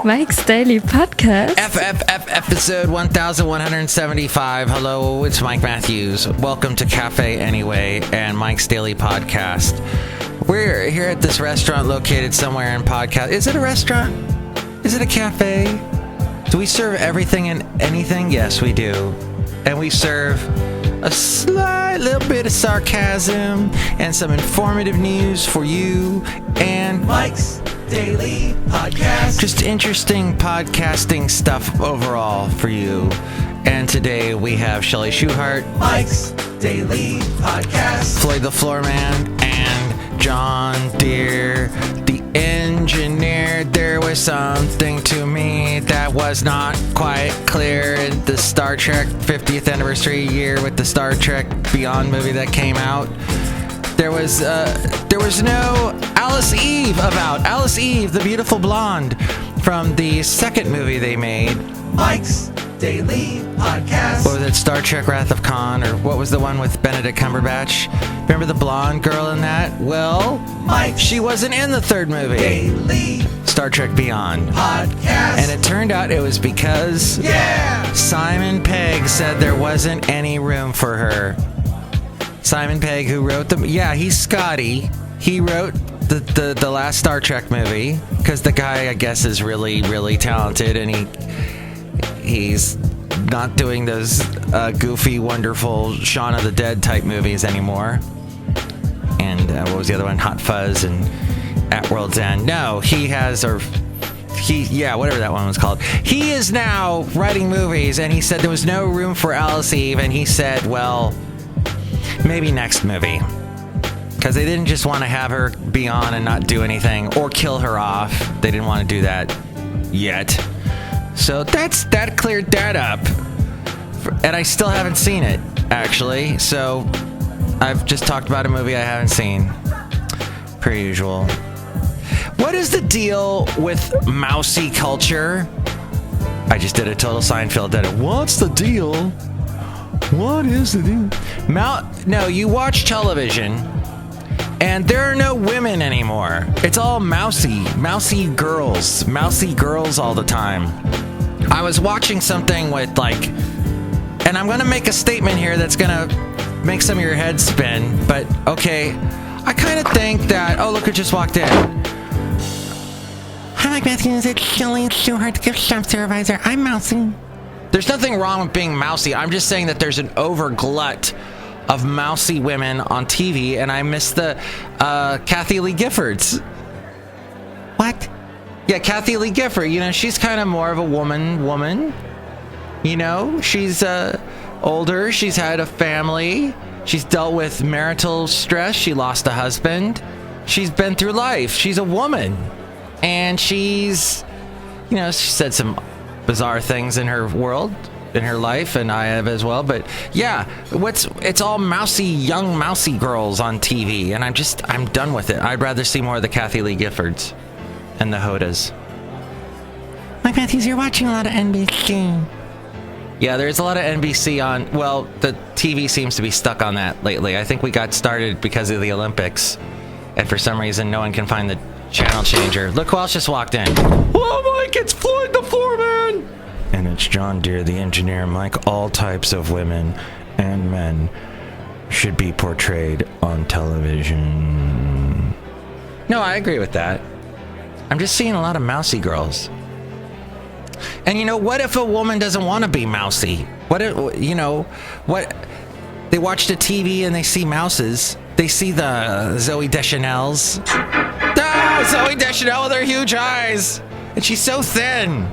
Mike's Daily Podcast. Episode 1175. Hello, it's Mike Matthews. Welcome to Cafe Anyway and Mike's Daily Podcast. We're here at this restaurant located somewhere in Podcast. Is it a restaurant? Is it a cafe? Do we serve everything and anything? Yes, we do. And we serve a slight little bit of sarcasm and some informative news for you and Mike's Daily Podcast. Just interesting podcasting stuff overall for you. And today we have Chely Shoehart, Mike's Daily Podcast, Floyd the Floorman, and John Deere, the engineer. There was something to me that was not quite clear in the Star Trek 50th anniversary year with the Star Trek Beyond movie that came out. There was no Alice Eve about. Alice Eve, the beautiful blonde from the second movie they made, Mike's Daily Podcast. What was it, Star Trek Wrath of Khan, or what was the one with Benedict Cumberbatch? Remember the blonde girl in that? Well, Mike, she wasn't in the third movie, Daily Star Trek Beyond Podcast. And it turned out it was because Simon Pegg said there wasn't any room for her. Simon Pegg, who wrote he's Scotty. He wrote the last Star Trek movie because the guy, I guess, is really, really talented, and he's not doing those goofy, wonderful Shaun of the Dead type movies anymore. And what was the other one? Hot Fuzz and At World's End. No, whatever that one was called. He is now writing movies, and he said there was no room for Alice Eve, and he said, well, maybe next movie. Because they didn't just want to have her be on and not do anything or kill her off. They didn't want to do that yet. So that cleared that up. And I still haven't seen it, actually. So I've just talked about a movie I haven't seen. Per usual. What is the deal with mousy culture? I just did a total Seinfeld edit. What's the deal? What is the deal? No, you watch television, and there are no women anymore. It's all mousy girls all the time. I was watching something with and I'm going to make a statement here that's going to make some of your heads spin, but okay, I kind of think that, oh, look who just walked in. Hi, Mike Matthews, it's Chely Shoehart, the gift shop supervisor. I'm mousy. There's nothing wrong with being mousy. I'm just saying that there's an overglut of mousy women on TV, and I miss the Kathy Lee Giffords. What? Yeah, Kathy Lee Gifford. You know, she's kind of more of a woman. You know, she's older. She's had a family. She's dealt with marital stress. She lost a husband. She's been through life. She's a woman. And she's, she said some bizarre things in her world, in her life, and I have as well. But yeah, it's all young mousy girls on TV, and I'm done with it. I'd rather see more of the Kathy Lee Giffords and the Hodas. Mike Matthews, you're watching a lot of NBC. Yeah, there's a lot of NBC on. Well, the TV seems to be stuck on that lately. I think we got started because of the Olympics, and for some reason no one can find the channel changer. Look who else just walked in. Hello, Mike, it's Floyd the Floorman. And it's John Deere, the engineer. Mike, all types of women and men should be portrayed on television. No, I agree with that. I'm just seeing a lot of mousy girls. And what if a woman doesn't want to be mousy? What they watch the TV and they see mouses. They see the Zooey Deschanel's. Zooey Deschanel with her huge eyes. And she's so thin.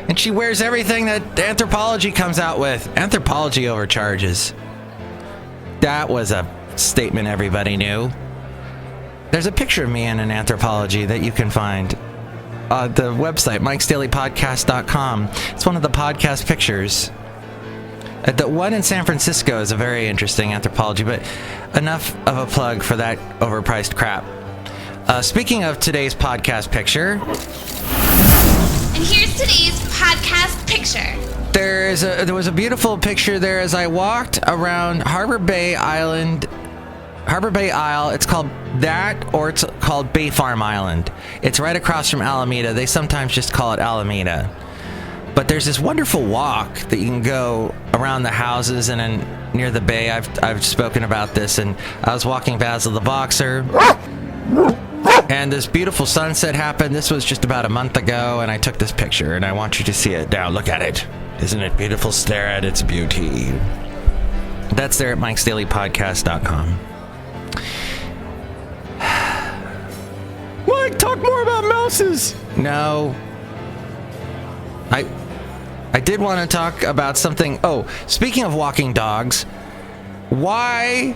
And she wears everything that Anthropology comes out with. Anthropology overcharges. That was a statement everybody knew. There's a picture of me in an Anthropology that you can find. The website, mikesdailypodcast.com. It's one of the podcast pictures. The one in San Francisco is a very interesting Anthropology, but enough of a plug for that overpriced crap. Speaking of today's podcast picture... And here's today's podcast picture. There was a beautiful picture there as I walked around Harbor Bay Island Harbor Bay Isle. It's called that, or it's called Bay Farm Island. It's right across from Alameda. They sometimes just call it Alameda. But there's this wonderful walk that you can go around the houses and then near the bay. I've spoken about this, and I was walking Basil the Boxer, and this beautiful sunset happened. This was just about a month ago, and I took this picture, and I want you to see it now. Look at it. Isn't it beautiful? Stare at its beauty. That's there at mikesdailypodcast.com. Mike, talk more about mouses. No. I did want to talk about something. Oh, speaking of walking dogs, why?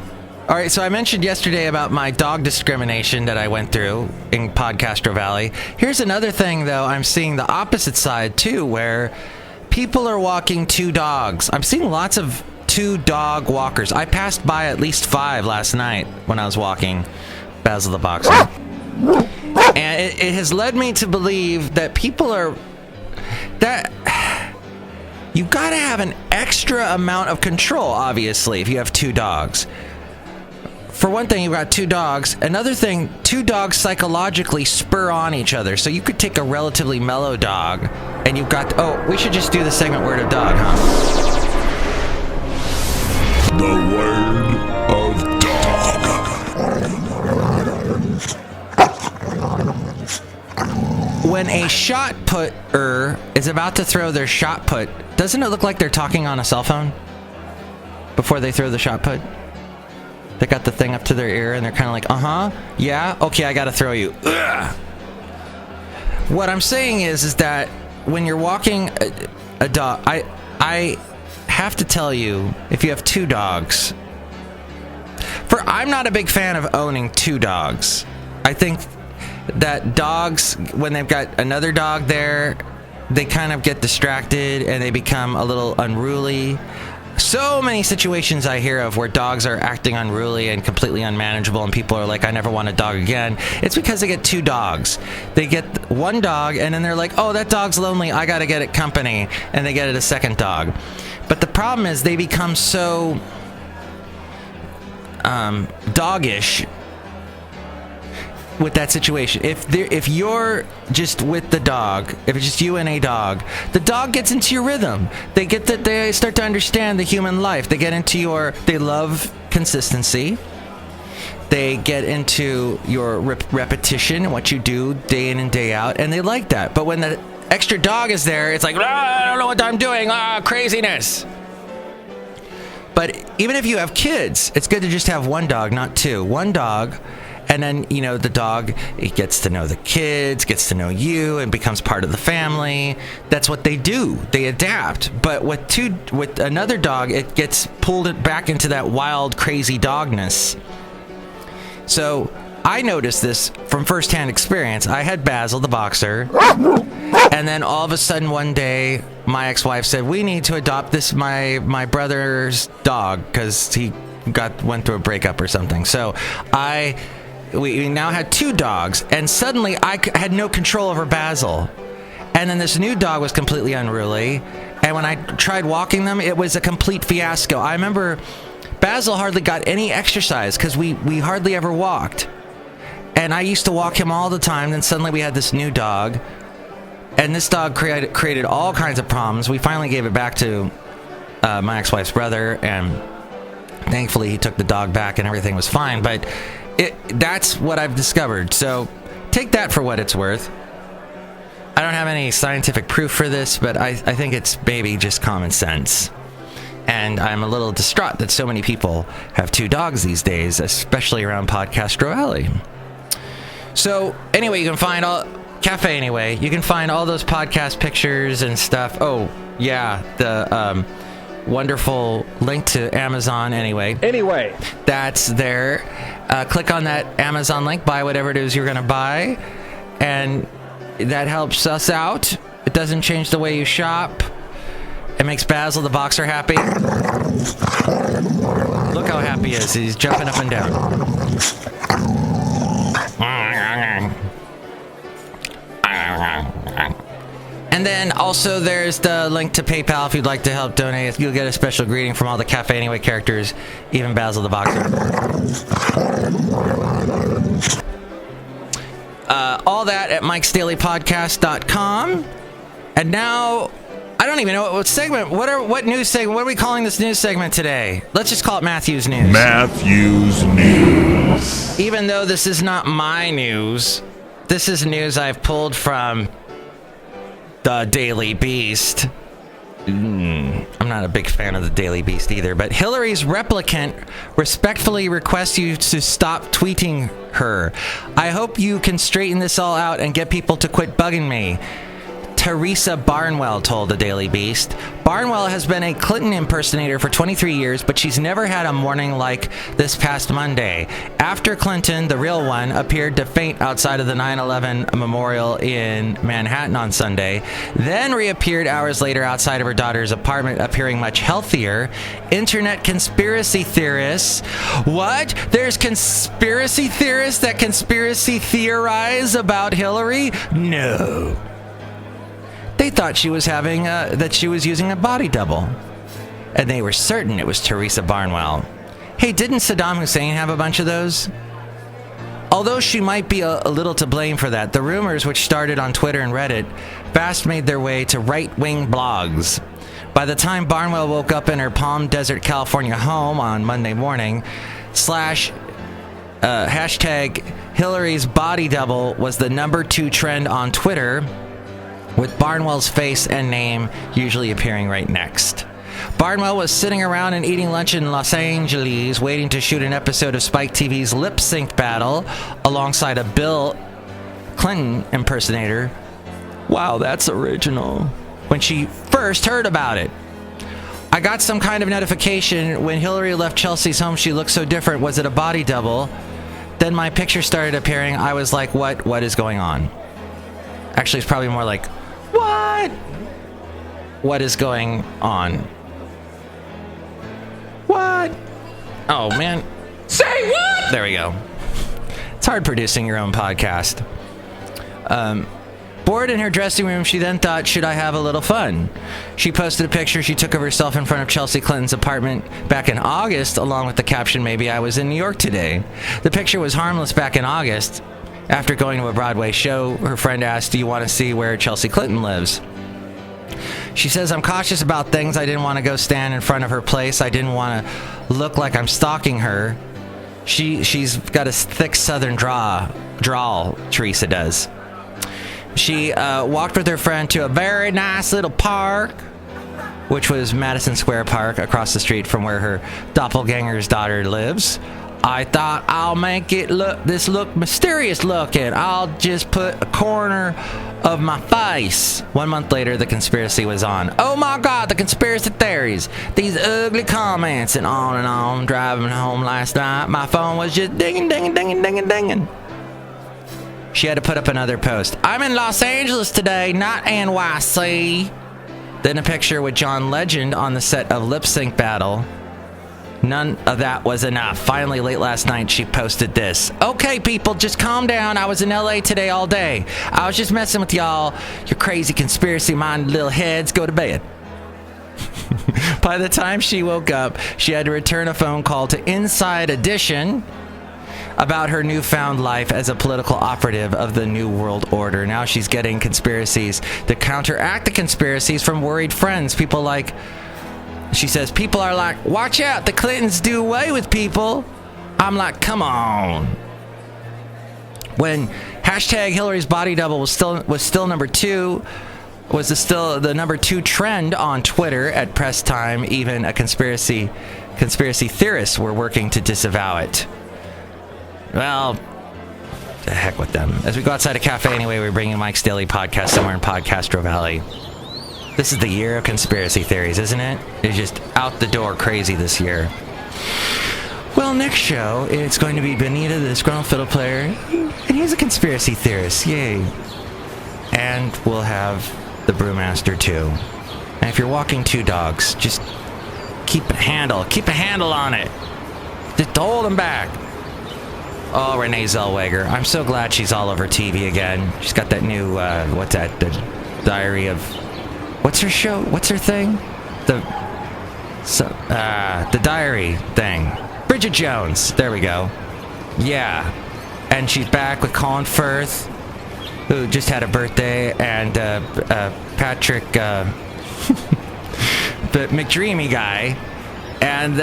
All right, so I mentioned yesterday about my dog discrimination that I went through in Podcastro Valley. Here's another thing, though. I'm seeing the opposite side, too, where people are walking two dogs. I'm seeing lots of two dog walkers. I passed by at least 5 last night when I was walking Basil the Boxer. And it has led me to believe that people are... that you gotta have an extra amount of control, obviously, if you have two dogs. For one thing, you've got two dogs. Another thing, two dogs psychologically spur on each other. So you could take a relatively mellow dog, and you've got... Oh, we should just do the segment Word of Dog, huh? The Word of Dog. When a shot putter is about to throw their shot put, doesn't it look like they're talking on a cell phone before they throw the shot put? They got the thing up to their ear and they're kind of like, yeah, okay, I gotta throw you. Ugh. What I'm saying is that when you're walking a dog, I have to tell you, if you have two dogs, I'm not a big fan of owning two dogs. I think that dogs, when they've got another dog there, they kind of get distracted and they become a little unruly. So many situations I hear of where dogs are acting unruly and completely unmanageable, and people are like, I never want a dog again. It's because they get two dogs. They get one dog and then they're like, oh, that dog's lonely, I gotta get it company, and they get it a second dog. But the problem is they become so doggish with that situation. If you're just with the dog, if it's just you and a dog, the dog gets into your rhythm. They start to understand the human life. They love consistency. They get into your repetition, what you do day in and day out, and they like that. But when the extra dog is there, it's like, I don't know what I'm doing, craziness. But even if you have kids, it's good to just have one dog, not two. One dog. And then, the dog, it gets to know the kids, gets to know you, and becomes part of the family. That's what they do. They adapt. But with another dog, it gets pulled back into that wild, crazy dogness. So I noticed this from firsthand experience. I had Basil the Boxer, and then all of a sudden one day, my ex-wife said, we need to adopt this, my brother's dog, because he went through a breakup or something. So we now had two dogs, and suddenly I had no control over Basil. And then this new dog was completely unruly, and when I tried walking them, it was a complete fiasco. I remember Basil hardly got any exercise because we hardly ever walked. And I used to walk him all the time, then suddenly we had this new dog, and this dog created all kinds of problems. We finally gave it back to my ex-wife's brother, and thankfully he took the dog back and everything was fine. But that's what I've discovered. So take that for what it's worth. I don't have any scientific proof for this, but I think it's maybe just common sense. And I'm a little distraught that so many people have two dogs these days, especially around Podcastro Valley. So anyway, you can find Cafe Anyway. You can find all those podcast pictures and stuff. Oh, yeah, the wonderful link to Amazon Anyway. That's there. Click on that Amazon link, buy whatever it is you're going to buy, and that helps us out. It doesn't change the way you shop. It makes Basil the Boxer happy. Look how happy he is. He's jumping up and down. And And then also there's the link to PayPal if you'd like to help donate. You'll get a special greeting from all the Cafe Anyway characters, even Basil the Boxer. All that at mikesdailypodcast.com. And now, I don't even know what segment, what news segment, what are we calling this news segment today? Let's just call it Matthew's News. Matthew's News. Even though this is not my news, this is news I've pulled from the Daily Beast. I'm not a big fan of the Daily Beast either, but Hillary's replicant respectfully requests you to stop tweeting her. I hope you can straighten this all out and get people to quit bugging me. Teresa Barnwell told the Daily Beast. Barnwell has been a Clinton impersonator for 23 years, but she's never had a morning like this past Monday. After Clinton, the real one, appeared to faint outside of the 9/11 memorial in Manhattan on Sunday, then reappeared hours later outside of her daughter's apartment, appearing much healthier. Internet conspiracy theorists. What? There's conspiracy theorists that conspiracy theorize about Hillary? No. They thought she was that she was using a body double. And they were certain it was Teresa Barnwell. Hey, didn't Saddam Hussein have a bunch of those? Although she might be a little to blame for that, the rumors, which started on Twitter and Reddit, fast made their way to right-wing blogs. By the time Barnwell woke up in her Palm Desert, California home on Monday morning, hashtag Hillary's body double was the #2 trend on Twitter, with Barnwell's face and name usually appearing right next. Barnwell was sitting around and eating lunch in Los Angeles, waiting to shoot an episode of Spike TV's Lip Sync Battle alongside a Bill Clinton impersonator. Wow, that's original. When she first heard about it. I got some kind of notification when Hillary left Chelsea's home. She looked so different. Was it a body double? Then my picture started appearing. I was like, what is going on? Actually, it's probably more like, what is going on? What? Oh, man. Say what? There we go. It's hard producing your own podcast. Bored in her dressing room, she then thought, should I have a little fun? She posted a picture she took of herself in front of Chelsea Clinton's apartment back in August, along with the caption, maybe I was in New York today. The picture was harmless back in August. After going to a Broadway show, her friend asked, do you want to see where Chelsea Clinton lives? She says, I'm cautious about things. I didn't want to go stand in front of her place. I didn't want to look like I'm stalking her. She's got a thick southern drawl, Teresa does. She walked with her friend to a very nice little park, which was Madison Square Park, across the street from where her doppelganger's daughter lives. I thought I'll make it look mysterious looking. I'll just put a corner of my face. 1 month later, the conspiracy was on. Oh my God, the conspiracy theories. These ugly comments and on. Driving home last night, my phone was just dinging, dinging, dinging, dinging, dinging. She had to put up another post. I'm in Los Angeles today, not NYC. Then a picture with John Legend on the set of Lip Sync Battle. None of that was enough. Finally, late last night, she posted this. Okay, people, just calm down. I was in LA today all day. I was just messing with y'all. Your crazy conspiracy-minded little heads. Go to bed. By the time she woke up, she had to return a phone call to Inside Edition about her newfound life as a political operative of the New World Order. Now she's getting conspiracies to counteract the conspiracies from worried friends. People like... She says, people are like, watch out, the Clintons do away with people. I'm like, come on. When hashtag Hillary's body double was still #2, was still the #2 trend on Twitter at press time, even a conspiracy theorists were working to disavow it. Well, the heck with them. As we go outside a cafe anyway, we're bringing Mike's Daily Podcast somewhere in Podcastro Valley. This is the year of conspiracy theories, isn't it? It's just out the door crazy this year. Well, next show, it's going to be Benita, the Disgruntled Fiddle Player, and he's a conspiracy theorist. Yay. And we'll have the Brewmaster, too. And if you're walking two dogs, just keep a handle on it. Just hold them back. Oh, Renee Zellweger. I'm so glad she's all over TV again. She's got that new, diary of... What's her show? What's her thing? The diary thing. Bridget Jones. There we go. Yeah. And she's back with Colin Firth, who just had a birthday, and Patrick, the McDreamy guy. And